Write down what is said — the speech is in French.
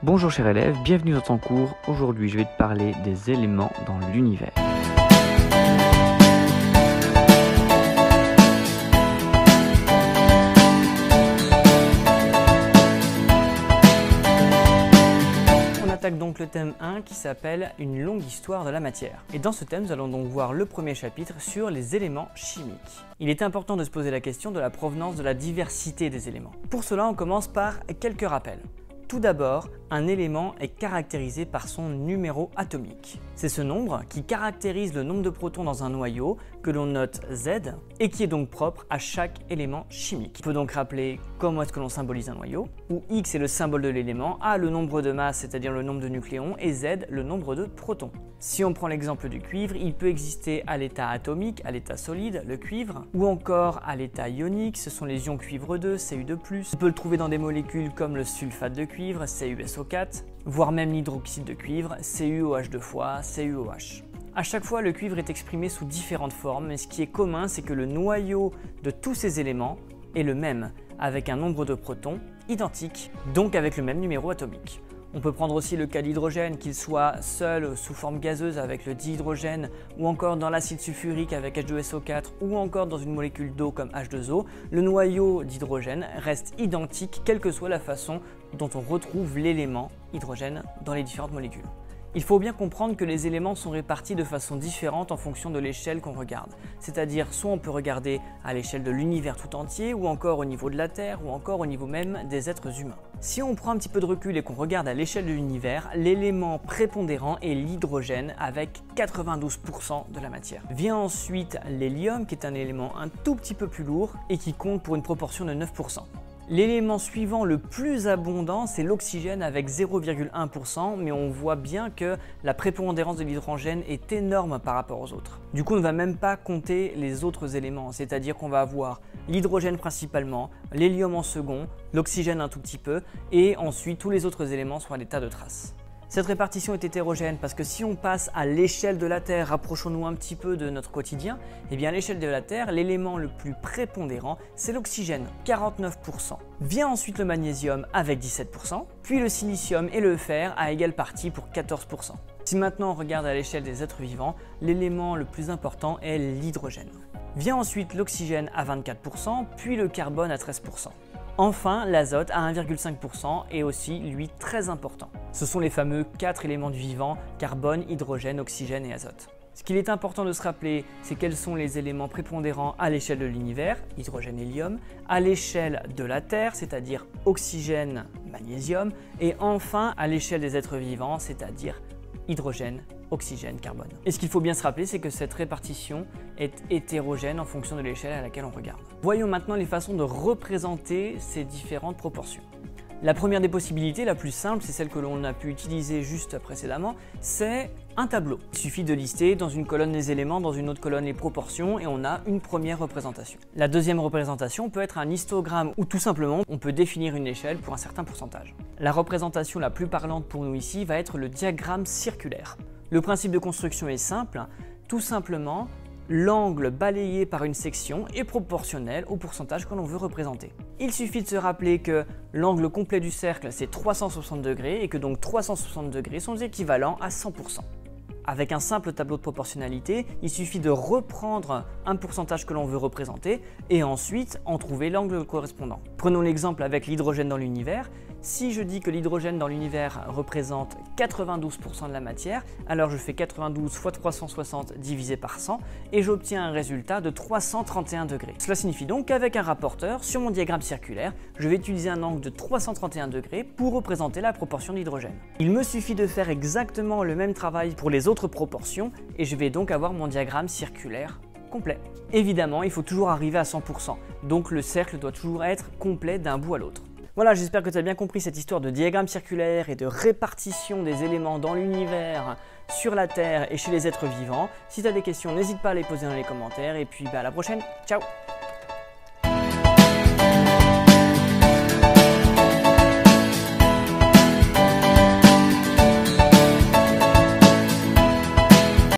Bonjour cher élève, bienvenue dans ton cours. Aujourd'hui je vais te parler des éléments dans l'univers. On attaque donc le thème 1 qui s'appelle « Une longue histoire de la matière ». Et dans ce thème, nous allons donc voir le premier chapitre sur les éléments chimiques. Il est important de se poser la question de la provenance de la diversité des éléments. Pour cela, on commence par quelques rappels. Tout d'abord, un élément est caractérisé par son numéro atomique. C'est ce nombre qui caractérise le nombre de protons dans un noyau que l'on note Z et qui est donc propre à chaque élément chimique. On peut donc rappeler comment est-ce que l'on symbolise un noyau, où X est le symbole de l'élément, A le nombre de masse, c'est-à-dire le nombre de nucléons, et Z le nombre de protons. Si on prend l'exemple du cuivre, il peut exister à l'état atomique, à l'état solide, le cuivre, ou encore à l'état ionique, ce sont les ions cuivre 2, Cu2+. On peut le trouver dans des molécules comme le sulfate de cuivre, CuSO4, voire même l'hydroxyde de cuivre, CuOH2 fois, CuOH. À chaque fois, le cuivre est exprimé sous différentes formes, mais ce qui est commun, c'est que le noyau de tous ces éléments est le même, avec un nombre de protons identique, donc avec le même numéro atomique. On peut prendre aussi le cas d'hydrogène, qu'il soit seul sous forme gazeuse avec le dihydrogène, ou encore dans l'acide sulfurique avec H2SO4, ou encore dans une molécule d'eau comme H2O, le noyau d'hydrogène reste identique quelle que soit la façon dont on retrouve l'élément hydrogène dans les différentes molécules. Il faut bien comprendre que les éléments sont répartis de façon différente en fonction de l'échelle qu'on regarde. C'est-à-dire, soit on peut regarder à l'échelle de l'univers tout entier, ou encore au niveau de la Terre, ou encore au niveau même des êtres humains. Si on prend un petit peu de recul et qu'on regarde à l'échelle de l'univers, l'élément prépondérant est l'hydrogène avec 92% de la matière. Vient ensuite l'hélium qui est un élément un tout petit peu plus lourd et qui compte pour une proportion de 9%. L'élément suivant le plus abondant, c'est l'oxygène avec 0,1%, mais on voit bien que la prépondérance de l'hydrogène est énorme par rapport aux autres. Du coup, on ne va même pas compter les autres éléments, c'est-à-dire qu'on va avoir l'hydrogène principalement, l'hélium en second, l'oxygène un tout petit peu, et ensuite tous les autres éléments sont à l'état de trace. Cette répartition est hétérogène parce que si on passe à l'échelle de la Terre, rapprochons-nous un petit peu de notre quotidien, et bien à l'échelle de la Terre, l'élément le plus prépondérant, c'est l'oxygène, 49%. Vient ensuite le magnésium avec 17%, puis le silicium et le fer à égale partie pour 14%. Si maintenant on regarde à l'échelle des êtres vivants, l'élément le plus important est l'hydrogène. Vient ensuite l'oxygène à 24%, puis le carbone à 13%. Enfin, l'azote à 1,5% est aussi, lui, très important. Ce sont les fameux 4 éléments du vivant, carbone, hydrogène, oxygène et azote. Ce qu'il est important de se rappeler, c'est quels sont les éléments prépondérants à l'échelle de l'univers, hydrogène, hélium, à l'échelle de la Terre, c'est-à-dire oxygène, magnésium, et enfin à l'échelle des êtres vivants, c'est-à-dire hydrogène, oxygène, carbone. Et ce qu'il faut bien se rappeler, c'est que cette répartition est hétérogène en fonction de l'échelle à laquelle on regarde. Voyons maintenant les façons de représenter ces différentes proportions. La première des possibilités, la plus simple, c'est celle que l'on a pu utiliser juste précédemment, c'est un tableau. Il suffit de lister dans une colonne les éléments, dans une autre colonne les proportions et on a une première représentation. La deuxième représentation peut être un histogramme ou tout simplement on peut définir une échelle pour un certain pourcentage. La représentation la plus parlante pour nous ici va être le diagramme circulaire. Le principe de construction est simple, tout simplement l'angle balayé par une section est proportionnel au pourcentage que l'on veut représenter. Il suffit de se rappeler que l'angle complet du cercle c'est 360 degrés et que donc 360 degrés sont équivalents à 100%. Avec un simple tableau de proportionnalité, il suffit de reprendre un pourcentage que l'on veut représenter et ensuite en trouver l'angle correspondant. Prenons l'exemple avec l'hydrogène dans l'univers. Si je dis que l'hydrogène dans l'univers représente 92% de la matière, alors je fais 92 fois 360 divisé par 100 et j'obtiens un résultat de 331 degrés. Cela signifie donc qu'avec un rapporteur, sur mon diagramme circulaire, je vais utiliser un angle de 331 degrés pour représenter la proportion d'hydrogène. Il me suffit de faire exactement le même travail pour les autres proportions et je vais donc avoir mon diagramme circulaire complet. Évidemment, il faut toujours arriver à 100%, donc le cercle doit toujours être complet d'un bout à l'autre. Voilà, j'espère que tu as bien compris cette histoire de diagramme circulaire et de répartition des éléments dans l'univers, sur la Terre et chez les êtres vivants. Si tu as des questions, n'hésite pas à les poser dans les commentaires et puis à la prochaine. Ciao!